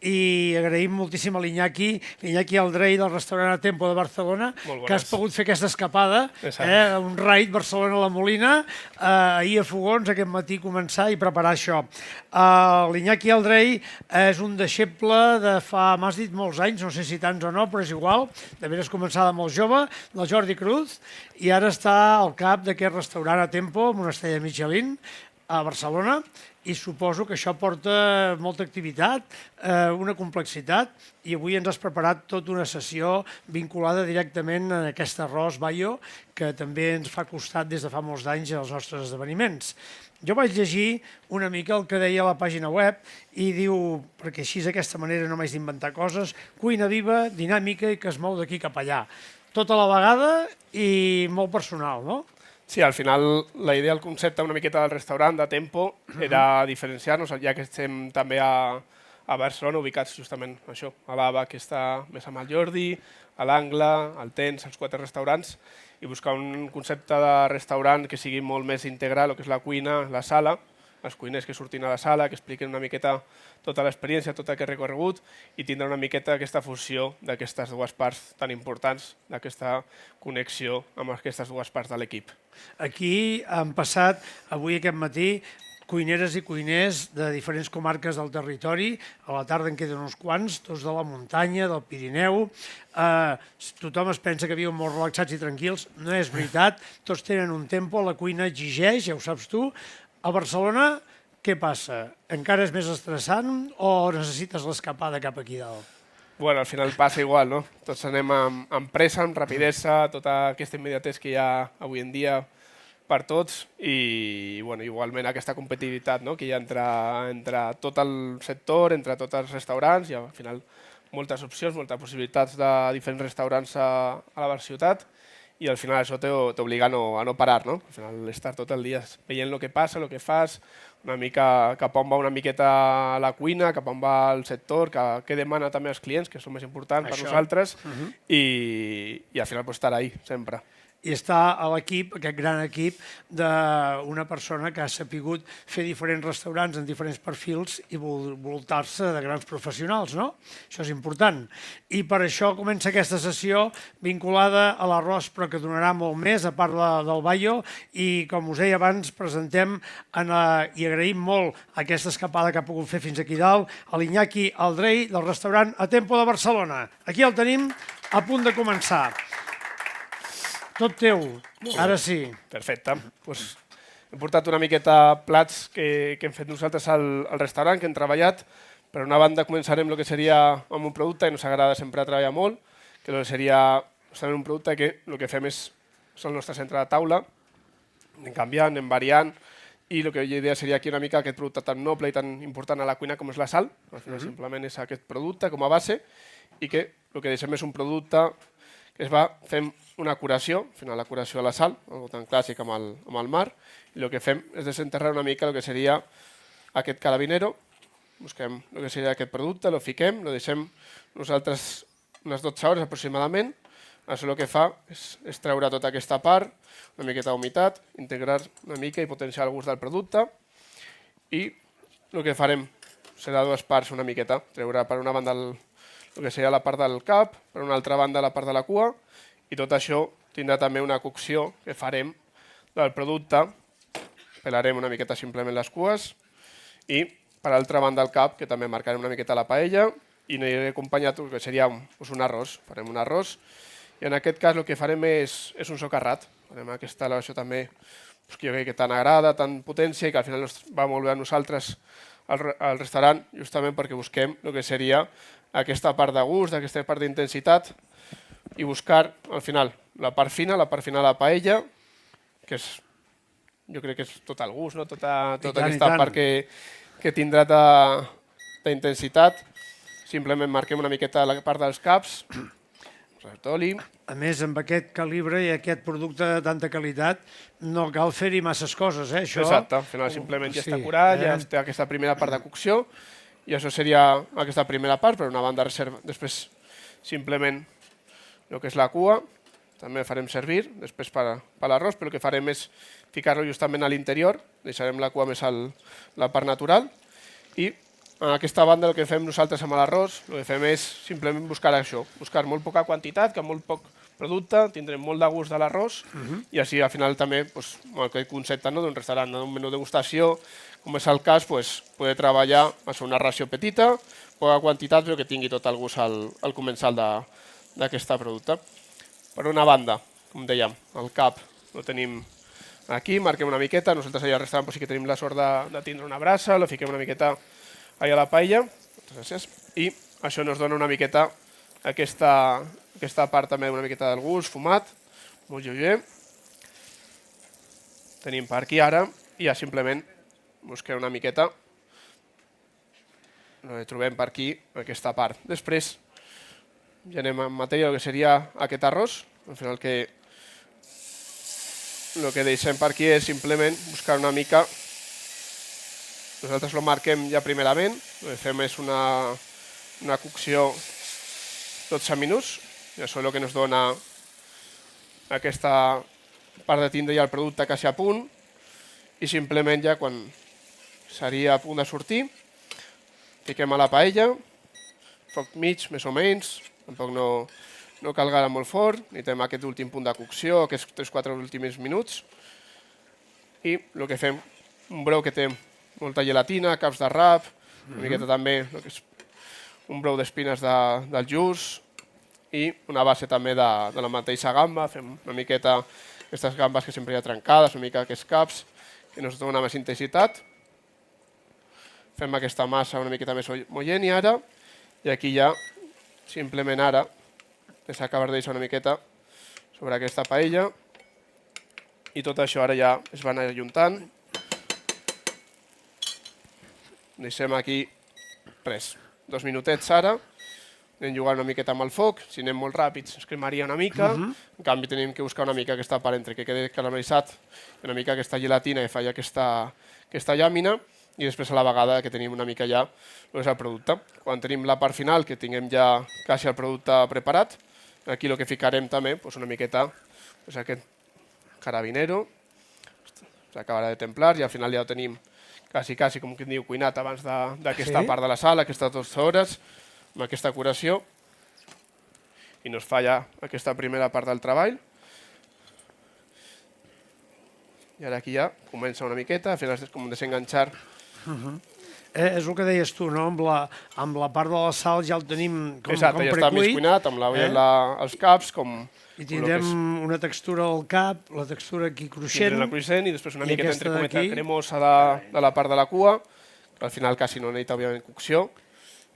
I agraïm moltíssim a l'Iñaki Aldrey del restaurant A Tempo de Barcelona, que has pogut fer aquesta escapada, un raid Barcelona-La Molina, ahir a Fogons, aquest matí començar i preparar això. L'Iñaki Aldrey és un deixeble de fa, m'has dit molts anys, no sé si tants o no, però és igual, de veres començar de molt jove, del Jordi Cruz, i ara està al cap d'aquest restaurant A Tempo, amb una estrella Michelin, a Barcelona, i suposo que això porta molta activitat, una complexitat, i avui ens has preparat tota una sessió vinculada directament a aquest arròs Bayo, que també ens fa costat des de fa molts anys als nostres esdeveniments. Jo vaig llegir una mica el que deia a la pàgina web i diu, perquè així d'aquesta manera no m'haig d'inventar coses, cuina viva, dinàmica i que es mou d'aquí cap allà. Tot a la vegada i molt personal, no? Sí, al final la idea, el concepte una miqueta del restaurant de Tempo era diferenciar-nos, ja que estem també a Barcelona, ubicats justament això, a l'Ava, que està més amb el Jordi, a l'Angle, al Tens, els 4 restaurants, i buscar un concepte de restaurant que sigui molt més integral, el que és la cuina, la sala, els cuiners que surtin a la sala, que expliquen una miqueta tota l'experiència, tot aquest recorregut, i tindre una miqueta aquesta fusió d'aquestes dues parts tan importants, d'aquesta connexió amb aquestes dues parts de l'equip. Aquí han passat, avui aquest matí, cuineres i cuiners de diferents comarques del territori. A la tarda en queden uns quants, tots de la muntanya, del Pirineu. Tothom es pensa que viuen molt relaxats i tranquils. No és veritat, tots tenen un tempo, la cuina exigeix, ja ho saps tu. A Barcelona, què passa? Encara és més estressant o necessites l'escapada cap aquí dalt? Bueno, al final passa igual, no? Tots anem amb pressa, amb rapidesa, tota aquesta immediatesa que hi ha avui en dia per tots i igualment aquesta competitivitat que hi ha entre tot el sector, entre tots els restaurants, i al final moltes opcions, moltes possibilitats de diferents restaurants a la ciutat, i al final això t'obliga a no parar, no? Al final estar tot el dia veient el que passa, el que fas, una mica cap on va una miqueta la cuina, cap on va el sector, què demana també els clients, que és el més important per nosaltres, i al final estar ahí sempre. I està a l'equip, aquest gran equip, d'una persona que ha sapigut fer diferents restaurants en diferents perfils i voltar-se de grans professionals, no? Això és important. I per això comença aquesta sessió vinculada a l'arròs, però que donarà molt més, a part del Bayo, i com us deia abans, presentem i agraïm molt aquesta escapada que ha pogut fer fins aquí dalt a l'Iñaki Aldrey del restaurant A Tempo de Barcelona. Aquí el tenim a punt de començar. Tot teu, ara sí. Perfecte. Hem portat una miqueta plats que hem fet nosaltres al restaurant, que hem treballat. Per una banda començarem el que seria amb un producte que ens agrada sempre treballar molt, que seria un producte que el que fem és el nostre centre de taula, anem canviant, anem variant, i el que la idea seria aquí una mica aquest producte tan noble i tan important a la cuina com és la sal. Al final simplement és aquest producte com a base i que el que deixem és un producte que fem una curació, al final la curació a la sal, algo tan clàssic amb el mar, i el que fem és desenterrar una mica el que seria aquest carabinero, busquem el que seria aquest producte, el fiquem, el deixem nosaltres unes 12 hores aproximadament, això el que fa és treure tota aquesta part, una miqueta d'humitat, integrar una mica i potenciar el gust del producte, i el que farem serà dues parts una miqueta, treure per una banda el que seria la part del cap, per una altra banda la part de la cua, i tot això tindrà també una cocció que farem del producte, pelarem una miqueta simplement les cues, i per altra banda el cap, que també marcarem una miqueta la paella, i aniré acompanyat el que seria un arròs. Farem un arròs, i en aquest cas el que farem és un socarrat. Farem aquesta elaboració també que jo crec que tant agrada, tant potència, i que al final va molt bé a nosaltres al restaurant, justament perquè busquem el que seria aquesta part de gust, aquesta part d'intensitat, i buscar, al final, la part fina, la la paella, que jo crec que és tot el gust, tota aquesta part que tindrà d'intensitat. Simplement marquem una miqueta la part dels caps, oli. A més, amb aquest calibre i aquest producte de tanta qualitat, no cal fer-hi masses coses, eh? Exacte, al final simplement ja està curat, ja té aquesta primera part de cocció, i això seria aquesta primera part, per una banda reserva. Després, simplement, el que és la cua, també farem servir, després per l'arròs, però el que farem és ficar-lo justament a l'interior, deixarem la cua més a la part natural, i En aquesta banda el que fem nosaltres amb l'arròs, el que fem és simplement buscar això, buscar molt poca quantitat, que molt poc producte, tindrem molt de gust de l'arròs i així al final també aquest concepte d'un restaurant, d'un menú de degustació, com és el cas, poder treballar a una ració petita, poca quantitat però que tingui tot el gust al comensal d'aquest producte. Per una banda, com dèiem, el cap el tenim aquí, marquem una miqueta, nosaltres allà al restaurant sí que tenim la sort de tindre una brasa, la fiquem una miqueta allà a la paella, i això ens dona una miqueta aquesta part també una miqueta del gust, fumat, molt lleuger. Tenim per aquí ara, i ja simplement busquem una miqueta, trobem per aquí aquesta part. Després ja anem en matèria del que seria aquest arròs, al final el que deixem per aquí és simplement buscar una mica. Nosaltres lo marquem ja primerament, el que fem és una cocció 12 minuts, i això és el que ens dona aquesta part de tindre ja el producte quasi a punt, i simplement ja quan seria a punt de sortir, fiquem a la paella, foc mig més o menys, tampoc no cal gaire molt fort, necessitem aquest últim punt de cocció, aquests 3-4 últims minuts, i el que fem, un brou que té molta gelatina, caps de rap, una miqueta també un brou d'espines del just i una base també de la mateixa gamba. Fem una miqueta aquestes gambes que sempre hi ha trencades, una mica aquests caps que ens donen més intensitat. Fem aquesta massa una miqueta més homogènia ara i aquí ja simplement ara s'acaba de deixar una miqueta sobre aquesta paella i tot això ara ja es va anar ajuntant. Deixem aquí 2 minutets ara, anem jugant una miqueta amb el foc, si anem molt ràpids es cremaria una mica, en canvi tenim que buscar una mica aquesta part entre que quedi caramelitzat i una mica aquesta gelatina que fa ja aquesta llàmina i després a la vegada que tenim una mica ja el producte. Quan tenim la part final, que tinguem ja quasi el producte preparat, aquí el que ficarem també una miqueta aquest carabinero, s'acabarà de templar i al final ja ho tenim quasi, com que diu, cuinat abans d'aquesta part de la sala, aquestes 12 hores, amb aquesta curació, i no es fa ja aquesta primera part del treball. I ara aquí ja comença una miqueta, al final és com desenganxar. És el que deies tu, no? Amb la part de la sal ja el tenim com precuit. Exacte, ja està més cuinat, amb els caps, com... I tindrem una textura al cap, la textura aquí cruixent. Tindrem la cruixent i després una miqueta entre cometa cremosa de la part de la cua, que al final quasi no necessita, òbviament, cocció,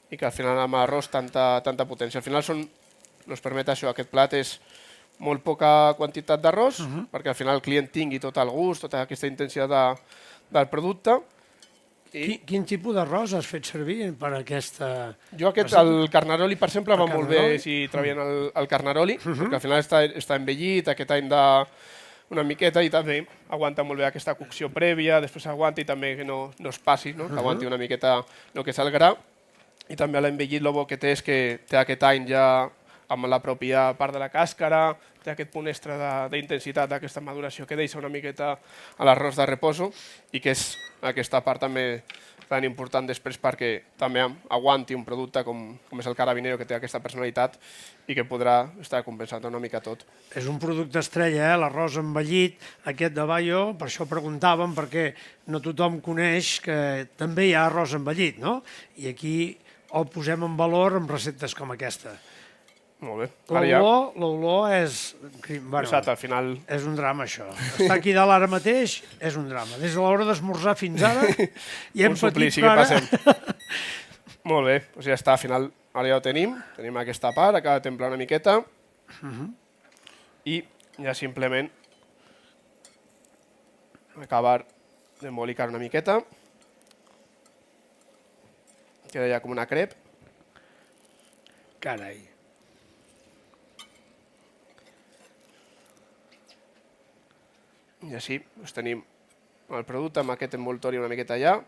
i que al final amb l'arròs tanta potència. Al final ens permet això, aquest plat és molt poca quantitat d'arròs, perquè al final el client tingui tot el gust, tota aquesta intensitat del producte. Quin tipus d'arròs has fet servir per aquesta... Jo el carnaroli, per exemple, va molt bé si treballen el carnaroli, perquè al final està envellit, aquest any una miqueta i també aguanta molt bé aquesta cocció prèvia, després aguanta i també que no es passi, que aguanti una miqueta el que és el gra. I també l'envellit el bo que té és que té aquest any ja amb la pròpia part de la càscara, té aquest punt extra d'intensitat d'aquesta maduració que deixa una miqueta a l'arròs de reposo i que és aquesta part també tan important després perquè també aguanti un producte com és el carabinero, que té aquesta personalitat i que podrà estar compensant una mica tot. És un producte estrella, l'arròs envellit, aquest de Bayo, per això preguntàvem, perquè no tothom coneix que també hi ha arròs envellit, no? I aquí el posem en valor amb receptes com aquesta. Molt bé. L'olor és... Exacte, al final... És un drama, això. Estar aquí dalt ara mateix és un drama. Des de l'hora d'esmorzar fins ara i hem patit per ara. Molt bé, doncs ja està, al final ara ja ho tenim. Tenim aquesta part, acaba de templar una miqueta. I ja simplement acabar d'embolicar una miqueta. Queda ja com una crep. Carai. I així tenim el producte amb aquest envoltori una miqueta allà.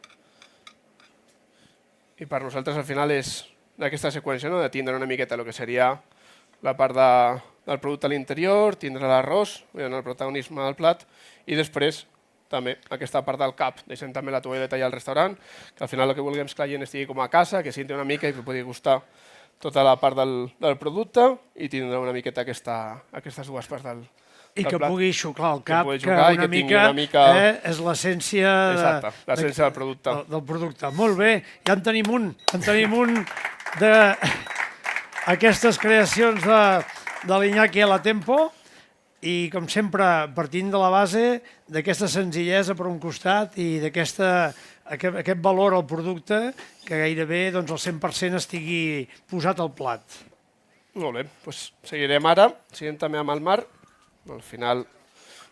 I per nosaltres al final és d'aquesta seqüència de tindre una miqueta el que seria la part del producte a l'interior, tindre l'arròs, el protagonisme del plat, i després també aquesta part del cap, deixem també la tovaleta allà al restaurant, que al final el que vulguem és que la gent estigui com a casa, que senti una mica i que pugui gustar tota la part del producte i tindrà una miqueta aquestes dues parts del I que plat. pugui xuclar el cap, que i que tingui una mica és l'essència exacte, l'essència del producte. Del producte. Molt bé, ja en tenim un d'aquestes creacions de l'Iñaki a la Tempo i, com sempre, partint de la base d'aquesta senzillesa per un costat i d'aquest valor al producte que gairebé el 100% estigui posat al plat. Molt bé, doncs seguirem ara, seguim també amb el mar. Al final,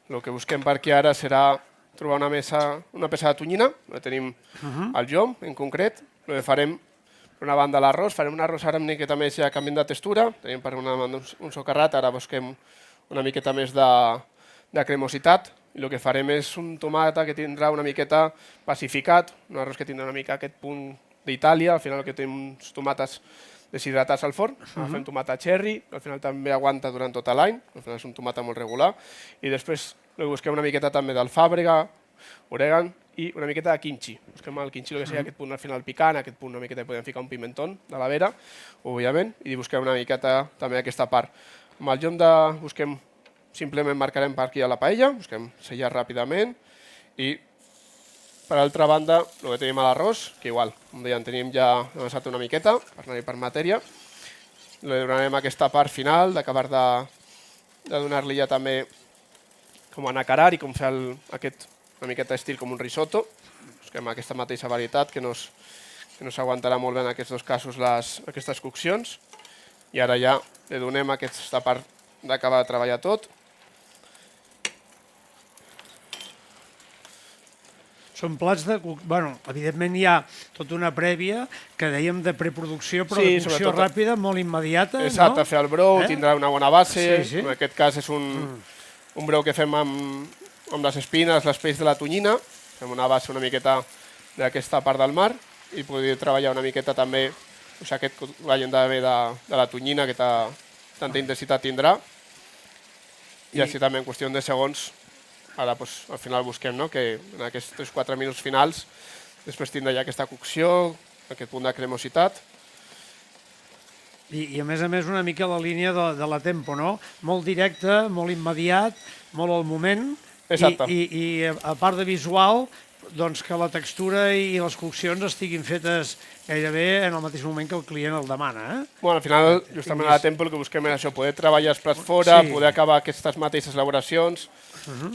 el que busquem per aquí ara serà trobar una peça de tonyina, tenim el llom en concret, el que farem per una banda l'arròs, farem un arròs ara una miqueta més ja canviant de textura, tenim per una banda un socarrat, ara busquem una miqueta més de cremositat, i el que farem és un tomata que tindrà una miqueta pacificat, un arròs que tindrà una mica aquest punt d'Itàlia, al final que tenim uns tomates deshidratats al forn, fem tomata cherry, al final també aguanta durant tot l'any, al final és un tomata molt regular, i després busquem una miqueta també d'alfàbrega, orègan i una miqueta de kimchi. Busquem el kimchi, el que sigui aquest punt al final picant, aquest punt una miqueta podem ficar un pimentón de la vera, òbviament, i busquem una miqueta també aquesta part. Amb el llom busquem, simplement marcarem per aquí a la paella, busquem sellar ràpidament i per altra banda, el que tenim a l'arròs, que igual, com deia, en tenim ja avançat una miqueta, per anar-hi per matèria. Li donarem aquesta part final, d'acabar de donar-li ja també com a nacarar i com fer una miqueta estil com un risotto. Busquem aquesta mateixa varietat que no s'aguantarà molt bé en aquests dos casos aquestes coccions. I ara ja li donem aquesta part d'acabar de treballar tot. Són plats de... Bueno, evidentment hi ha tota una prèvia que dèiem de preproducció, però de cocció ràpida, molt immediata. Exacte, fer el brou, tindrà una bona base. En aquest cas és un brou que fem amb les espines, les pells de la tonyina. Fem una base una miqueta d'aquesta part del mar i podria treballar una miqueta també aquest veient de la tonyina, que tanta intensitat tindrà. I així també en qüestió de segons ara al final busquem que en aquests 3-4 minuts finals després tindrà ja aquesta cocció, aquest punt de cremositat. I a més una mica la línia de la Tempo, no? Molt directe, molt immediat, molt al moment. Exacte. I a part de visual, doncs que la textura i les coccions estiguin fetes gairebé en el mateix moment que el client el demana. Bueno, al final, justament a la Tempo el que busquem és això, poder treballar els plats fora, poder acabar aquestes mateixes elaboracions,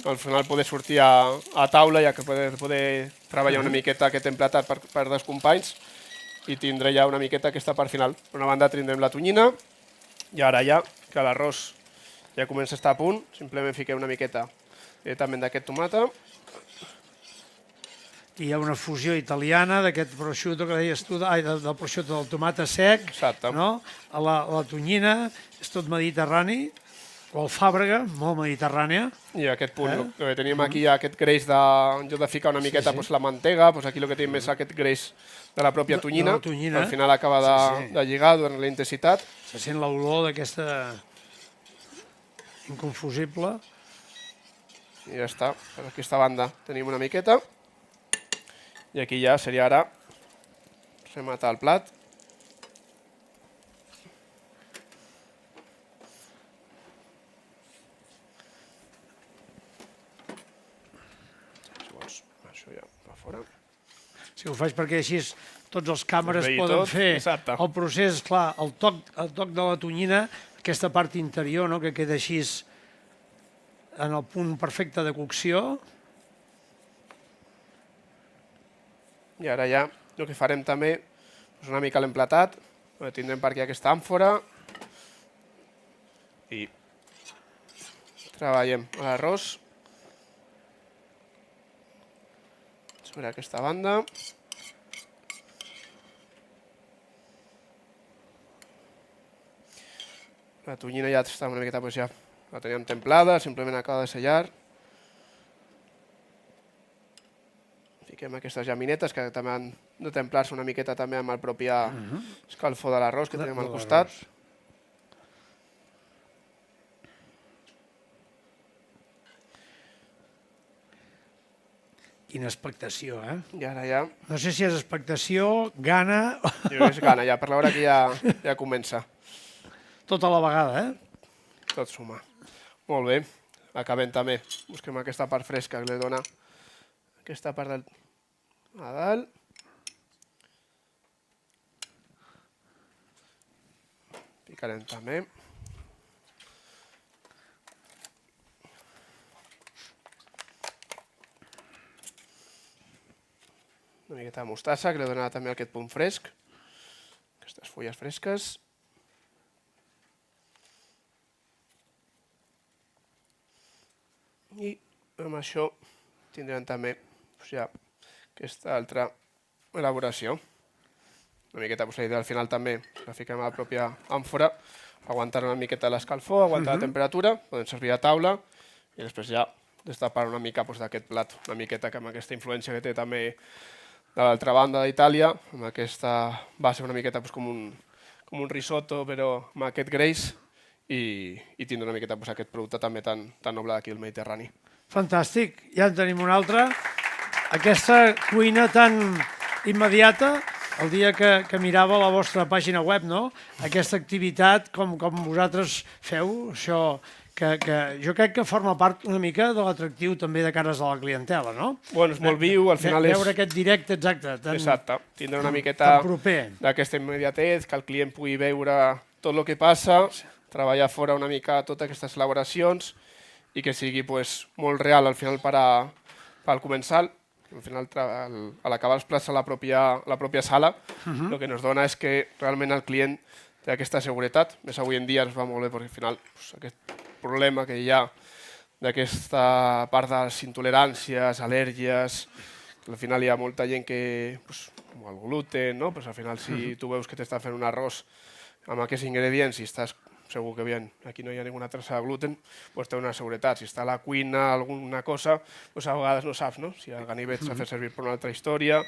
al final poder sortir a taula i poder treballar una miqueta aquest emplatat per dels companys i tindré ja una miqueta aquesta part final. Per una banda tindrem la tonyina i ara ja que l'arròs ja comença a estar a punt, simplement fiquem una miqueta directament d'aquest tomata. Hi ha una fusió italiana d'aquest prosciutto que deies tu, del prosciutto del tomata sec, no? La tonyina és tot mediterrani, o alfàbrega, molt mediterrània. I aquest punt, el que tenim aquí, aquest greix en lloc de ficar una miqueta la mantega, aquí el que tenim és aquest greix de la pròpia tonyina, al final acaba de lligar durant la intensitat. Se sent l'olor d'aquesta inconfusible. I ja està, per aquesta banda tenim una miqueta. I aquí ja seria ara rematar el plat. Això ja va fora. Si ho faig perquè així tots els càmeres poden fer el procés, clar, el toc de la tonyina, aquesta part interior que queda així en el punt perfecte de cocció. I ara ja el que farem també és una mica l'emplatat, tindrem per aquí aquesta àmfora i treballem l'arròs sobre aquesta banda. La tonyina ja està una miqueta, ja la teníem templada, simplement acaba de sellar. Fiquem aquestes llaminetes que també han de templar-se una miqueta també amb el propi escalfor de l'arròs que tenim al costat. Quina expectació, eh? I ara ja... No sé si és expectació, gana... Jo crec que és gana ja, per l'hora que ja comença. Tota la vegada, eh? Tot suma. Molt bé. Acabem també. Busquem aquesta part fresca que li dona aquesta part del... a dalt. Picarem també. Una miqueta de mostassa, que li dona també aquest punt fresc. Aquestes fulles fresques. I amb això tindrem també ja aquesta altra elaboració. Una miqueta, la idea al final també la fiquem a la pròpia àmfora, aguantar una miqueta l'escalfor, aguantar la temperatura, podem servir a taula i després ja destapar una mica d'aquest plat, una miqueta que amb aquesta influència que té també de l'altra banda d'Itàlia, amb aquesta base una miqueta com un risotto però amb aquest greix i tindre una miqueta aquest producte també tan noble d'aquí al Mediterrani. Fantàstic, ja en tenim un altre. Aquesta cuina tan immediata, el dia que mirava la vostra pàgina web, no? Aquesta activitat, com vosaltres feu, això que jo crec que forma part una mica de l'atractiu també de cares a la clientela, no? Bueno, és molt viu, al final és... Veure aquest directe, exacte. Exacte, tindre una miqueta d'aquesta immediatez, que el client pugui veure tot el que passa, treballar fora una mica totes aquestes elaboracions i que sigui molt real al final per al comensal. Al final, a l'acabar els plats a la pròpia sala, el que ens dona és que realment el client té aquesta seguretat. Més avui en dia ens va molt bé perquè al final aquest problema que hi ha d'aquesta part de les intoleràncies, al·lèrgies, al final hi ha molta gent que, com el gluten, no? Al final si tu veus que t'està fent un arròs amb aquests ingredients i estàs segur que aquí no hi ha ninguna traça de gluten, té una seguretat. Si està a la cuina alguna cosa, a vegades no saps, no? Si el ganivet s'ha fet servir per una altra història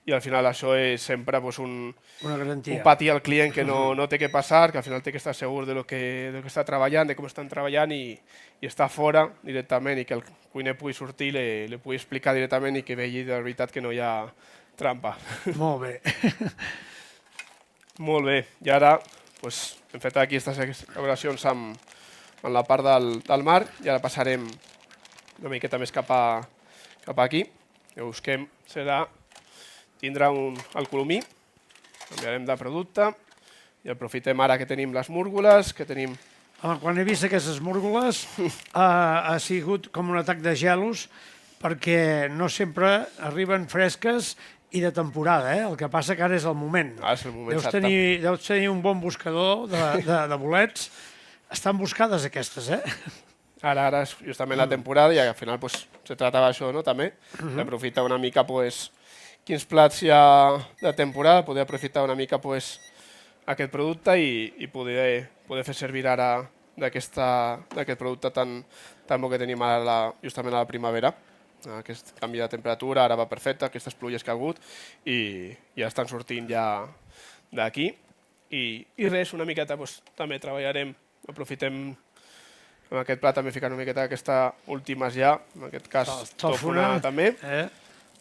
i al final això és sempre un patir al client que no té que passar, que al final té que estar segur de lo que està treballant, de com estan treballant i estar fora directament i que el cuiner pugui sortir, li pugui explicar directament i que vegi de veritat que no hi ha trampa. Molt bé. Molt bé. I ara hem fet aquí aquestes elaboracions amb la part del mar i ara passarem una miqueta més cap aquí. El que busquem serà tindre el colomí, canviarem de producte i aprofitem ara que tenim les múrgoles, que tenim... Quan he vist aquestes múrgoles ha sigut com un atac de gelos perquè no sempre arriben fresques i de temporada, eh? El que passa que ara és el moment. És el moment, exacte. Deus tenir un bon buscador de bolets. Estan buscades aquestes, eh? Ara és justament la temporada i al final se tractava d'això, no? També d'aprofitar una mica quins plats hi ha de temporada, poder aprofitar una mica aquest producte i poder fer servir ara d'aquest producte tan bo que tenim ara justament a la primavera. Aquest canvi de temperatura ara va perfecte, aquestes pluges que ha hagut i ja estan sortint ja d'aquí i res, una miqueta també treballarem, aprofitem amb aquest plat també ficar una miqueta aquesta últimes ja, en aquest cas tòfona també.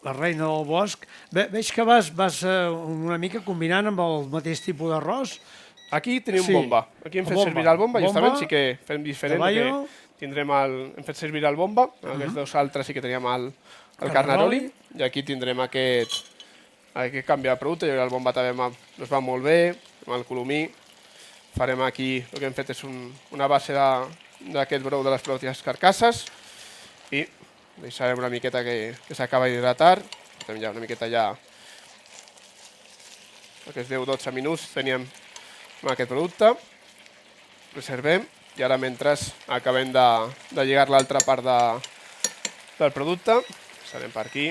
La reina del bosc. Veig que vas una mica combinant amb el mateix tipus d'arròs. Aquí tenim bomba, aquí hem fet servir el bomba, justament sí que fem diferent. Hem fet servir el bomba, aquests dos altres sí que teníem el carnaroli i aquí tindrem aquest canvi de producte. El bomba també ens va molt bé, amb el colomí. Farem aquí, el que hem fet és una base d'aquest brou de les pròpies carcasses i deixarem una miqueta que s'acaba d'hidratar. Tenim ja una miqueta aquests 10-12 minuts teníem amb aquest producte. Reservem. I ara, mentre acabem de lligar l'altra part del producte, passarem per aquí,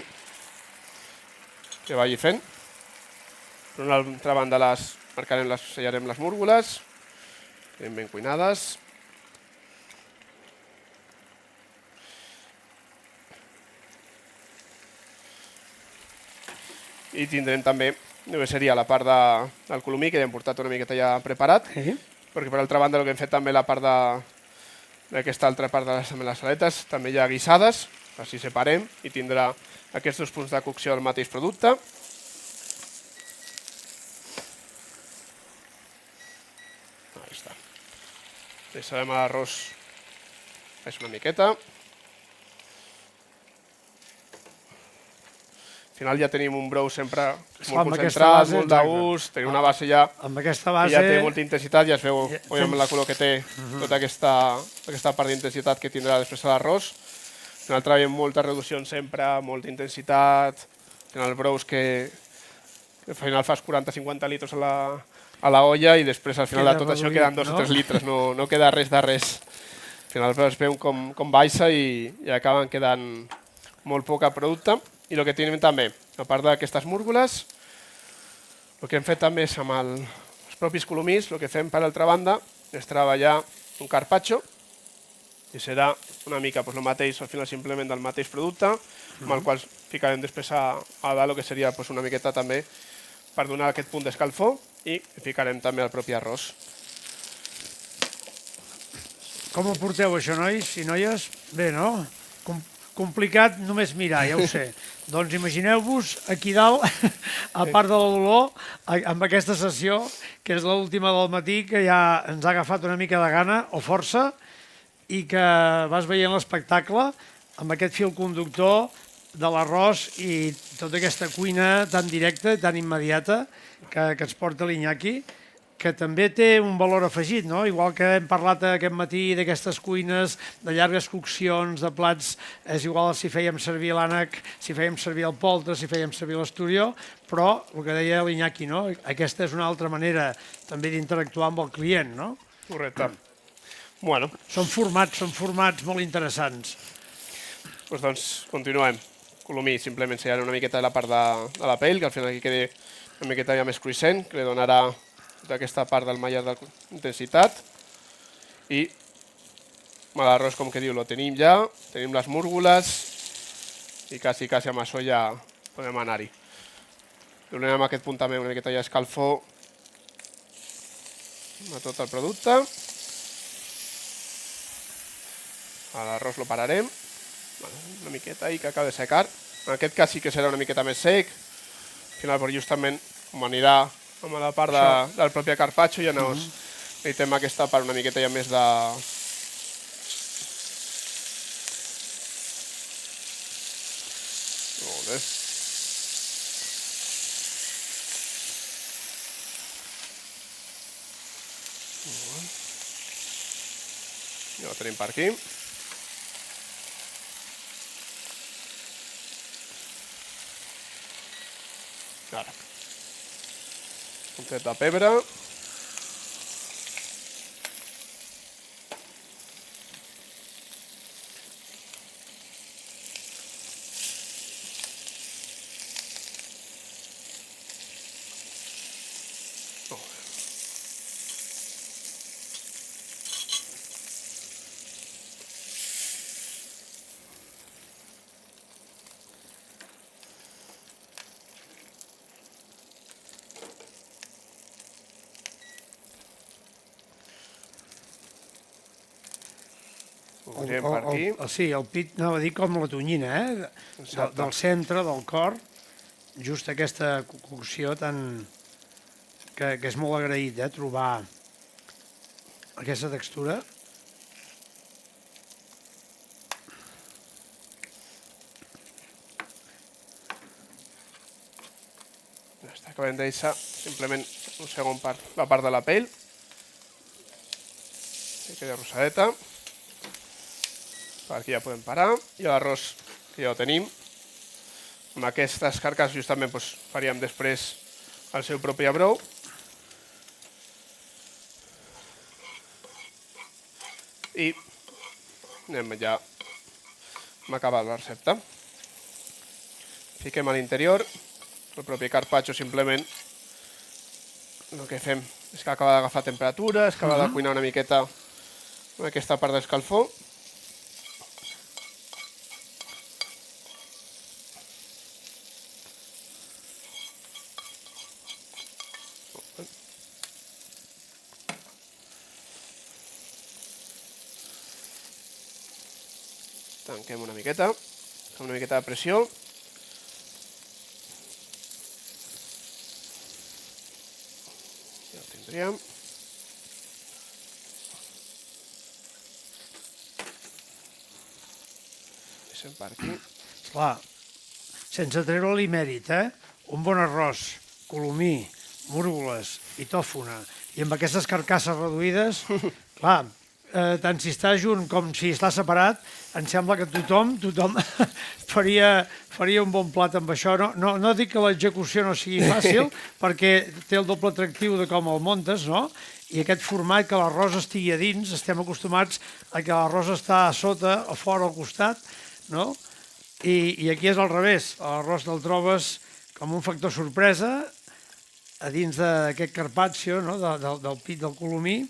que vagi fent. Per una altra banda sellarem les múrgoles, ben cuinades. I tindrem també, seria la part del colomí, que ja hem portat una miqueta ja preparat, perquè per altra banda el que hem fet també la part d'aquesta altra part de les aletes, també hi ha guisades, així separem i tindrà aquests 2 punts de cocció del mateix producte. Ahí està. Deixarem l'arròs una miqueta. Al final ja tenim un brou sempre molt concentrat, molt de gust, tenim una base ja que ja té molta intensitat, ja es veu amb la color que té tota aquesta part d'intensitat que tindrà després a l'arròs. Al final treballem moltes reduccions sempre, molta intensitat, al final brous que al final fas 40-50 litres a la olla i després al final de tot això queden 2 o 3 litres, no queda res de res. Al final es veu com baixa i acaben quedant molt poc producte. I el que tenim també, a part d'aquestes múrgoles, el que hem fet també és amb els propis colomins, el que fem per altra banda és treballar un carpaccio, i serà una mica el mateix, al final simplement del mateix producte, amb el qual ficarem després a dalt el que seria una miqueta també per donar aquest punt d'escalfor i ficarem també el propi arròs. Com ho porteu això, nois i noies? Bé, no? Complicat només mirar, ja ho sé. Doncs imagineu-vos aquí dalt, a part de l'olor, amb aquesta sessió, que és l'última del matí, que ja ens ha agafat una mica de gana o força, i que vas veient l'espectacle amb aquest fil conductor de l'arròs i tota aquesta cuina tan directa i tan immediata que ens porta l'Iñaki, que també té un valor afegit, no? Igual que hem parlat aquest matí d'aquestes cuines, de llargues coccions, de plats, és igual si fèiem servir l'ànec, si fèiem servir el poltre, si fèiem servir l'esturió, però el que deia l'Iñaki, no? Aquesta és una altra manera també d'interactuar amb el client, no? Correcte. Bueno. Són formats molt interessants. Doncs continuem. Colomí, simplement serà una miqueta de la part de la pell, que al final aquí quedi una miqueta ja més cruixent, que li donarà d'aquesta part del mallat d'intensitat. I l'arròs, com que diu, el tenim ja, tenim les múrgoles i quasi amb això ja podem anar-hi. Donem en aquest punt també una miqueta ja escalfor a tot el producte. L'arròs lo pararem, una miqueta i que acaba de secar. En aquest cas sí que serà una miqueta més sec, al final però justament com anirà amb la part del propi carpaccio ja necessitem aquesta part una miqueta ja més de... Molt bé. Ja ho tenim per aquí. Ara. Un tret de pebre. Sí, el pit, anava a dir com la tonyina, del centre, del cor, just aquesta cocció que és molt agraït, trobar aquesta textura. Acabem de deixar simplement un segon part, la part de la pell. Aquí queda rosadeta. Per aquí ja podem parar. I l'arròs, que ja ho tenim. Amb aquestes carcasses justament faríem després el seu propi brou. I anem ja a acabar la recepta. Fiquem a l'interior. El propi carpaccio simplement el que fem és que acaba d'agafar temperatura, és que acaba de cuinar una miqueta amb aquesta part d'escalfor. Tanquem una miqueta, amb una miqueta de pressió. Ja ho tindríem. Deixem per aquí. Clar, sense treure-li mèrit, un bon arròs, colomí, múrgoles i tòfona, i amb aquestes carcasses reduïdes, clar, tant si està junt com si està separat, em sembla que tothom faria un bon plat amb això. No dic que l'execució no sigui fàcil, perquè té el doble atractiu de com el muntes, no? I aquest format, que l'arròs estigui a dins, estem acostumats a que l'arròs està a sota o fora al costat, no? I aquí és al revés, l'arròs te'l trobes com un factor sorpresa a dins d'aquest carpaccio, del pit del colomí.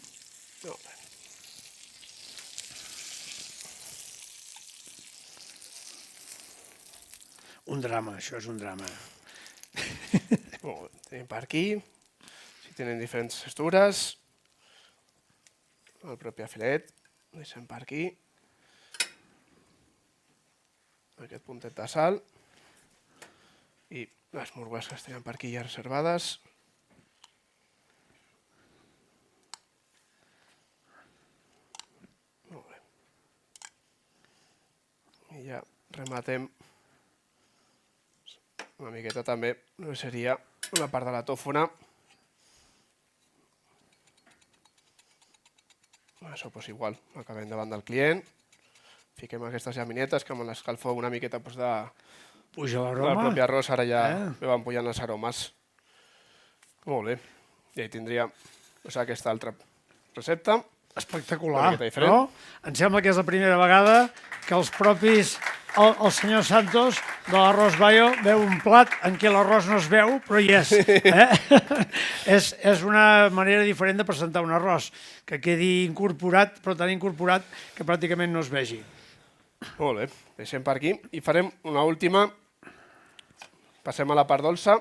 Un drama, això és un drama. Tenim per aquí, si tenen diferents textures, el propi filet, deixem per aquí, aquest puntet de sal i les múrgoles que tenen per aquí ja reservades. Molt bé. I ja rematem una miqueta també, seria una part de la tòfona. Això doncs igual, acabem davant del client. Fiquem aquestes llaminetes que amb l'escalfor una miqueta de... Puja l'aroma. El propi arròs ara ja van pujant els aromes. Molt bé. I ahí tindria aquesta altra recepta. Espectacular, no? Em sembla que és la primera vegada que els propis... El senyor Santos, de l'Arròs Bayo, veu un plat en què l'arròs no es veu, però hi és. És una manera diferent de presentar un arròs, que quedi incorporat, però tan incorporat que pràcticament no es vegi. Molt bé, deixem per aquí i farem una última. Passem a la part dolça.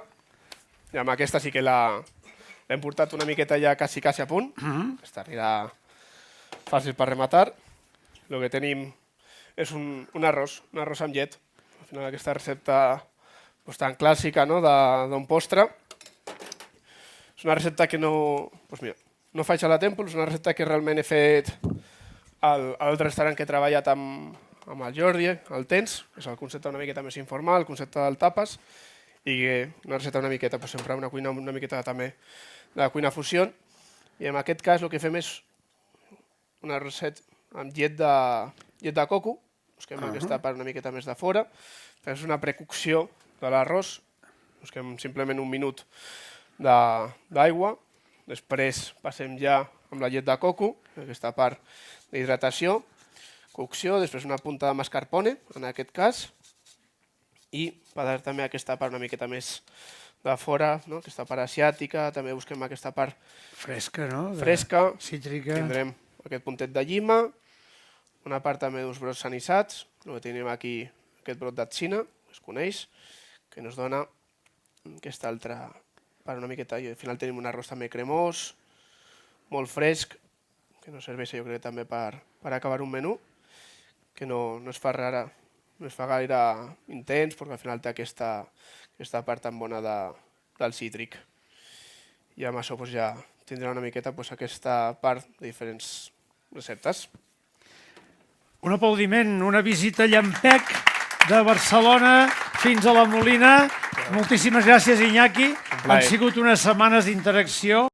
I amb aquesta sí que l'hem portat una miqueta ja quasi a punt. Aquesta anirà fàcil per rematar. El que tenim és un arròs amb llet. Al final aquesta recepta tan clàssica d'un postre. És una recepta que no faig a la Temple, és una recepta que realment he fet al restaurant que he treballat amb el Jordi, el Tens, que és el concepte una miqueta més informal, el concepte del tapes, i una recepta una miqueta, sempre una cuina una miqueta també de la cuina fusió. I en aquest cas el que fem és una recepta amb llet de coco, busquem aquesta part una miqueta més de fora, és una precocció de l'arròs, busquem simplement un minut d'aigua, després passem ja amb la llet de coco, aquesta part d'hidratació, cocció, després una punta de mascarpone, en aquest cas, i per dar també aquesta part una miqueta més de fora, aquesta part asiàtica, també busquem aquesta part fresca, no? Fresca, cítrica. Tindrem aquest puntet de llima, una part també d'uns brots sanissats, el que tenim aquí, aquest brot d'atxina, es coneix, que ens dona aquesta altra part una miqueta, i al final tenim un arròs també cremós, molt fresc, que ens serveix jo crec també per acabar un menú, que no es fa rara, no es fa gaire intens, perquè al final té aquesta part tan bona del cítric. I amb això ja tindrà una miqueta aquesta part de diferents receptes. Un aplaudiment, una visita llampec de Barcelona fins a la Molina. Moltíssimes gràcies, Iñaki. Han sigut unes setmanes d'interacció.